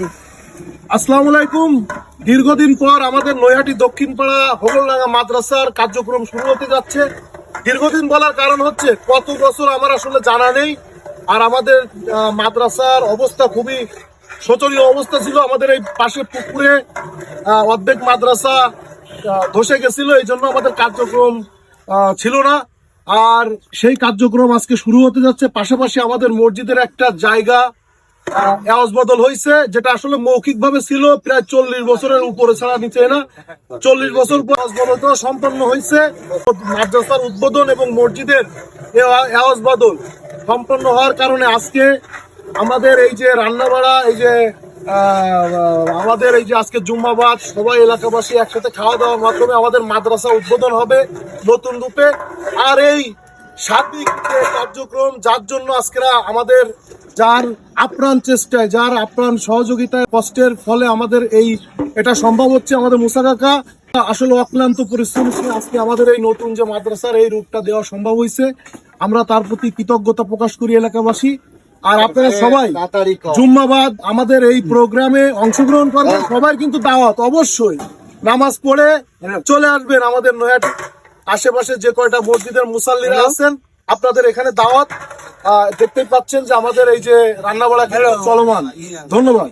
ইত্যাদি। আসসালামু আলাইকুম। দীর্ঘদিন পর আমাদের নৈহাটি দক্ষিণ পাড়া হোগলডাঙ্গা মাদ্রাসার কার্যক্রম শুরু হতে যাচ্ছে। দীর্ঘদিন বলার কারণ হচ্ছে কত বছর আমার আসলে জানা নেই। আর আমাদের মাদ্রাসার অবস্থা খুবই শোচনীয় অবস্থা ছিল। আমাদের এই পাশে পুকুরে অর্ধেক মাদ্রাসা ধসে গেছিল, এই জন্য আমাদের কার্যক্রম ছিল না। আর সেই কার্যক্রম আজকে শুরু হতে যাচ্ছে। পাশাপাশি আমাদের মসজিদের একটা জায়গা এওয়াজ বদল হয়েছে, যেটা আসলে মৌখিক ভাবে ছিল প্রায় 40 বছরের উপরে, ছাড়া নিচে না। 40 বছর পর বদল সম্পন্ন হয়েছে। মাদ্রাসার উদ্বোধন এবং মসজিদের এওয়াজ বদল সম্পন্ন হওয়ার কারণে আজকে আমাদের এই যে রান্নাবাড়া, এই যে আমাদের এই যে আজকে জুম্মাবাদ, সবাই এলাকাবাসী একসাথে খাওয়া দাওয়ার মাধ্যমে আমাদের মাদ্রাসা উদ্বোধন হবে নতুন রূপে। আর এই সার্বিক কার্যক্রম যার জন্য আজকে আমাদের যার আপ্রাণ চেষ্টায়, যার আপ্রাণ সহযোগিতায়, কষ্টের ফলে আমাদের এটা সম্ভব হচ্ছে। আমাদের মুসা কাকা আসলে অক্লান্ত পরিশ্রম করে আজকে আমাদের এই নতুন যে মাদ্রাসার এই রূপটা দেওয়া সম্ভব হয়েছে। আমরা তার প্রতি কৃতজ্ঞতা প্রকাশ করি এলাকাবাসী। আর আপনারা সবাই জুম্মাবাদ আমাদের এই প্রোগ্রামে অংশগ্রহণ করবেন। সবাই কিন্তু দাওয়াত, অবশ্যই নামাজ পড়ে চলে আসবেন। আমাদের নৈহাটি আশেপাশে যে কয়টা মসজিদের মুসাল্লিরা আছেন, আপনাদের এখানে দাওয়াত। দেখতেই পাচ্ছেন যে আমাদের এই যে রান্নাবাড়া চলমান। ধন্যবাদ।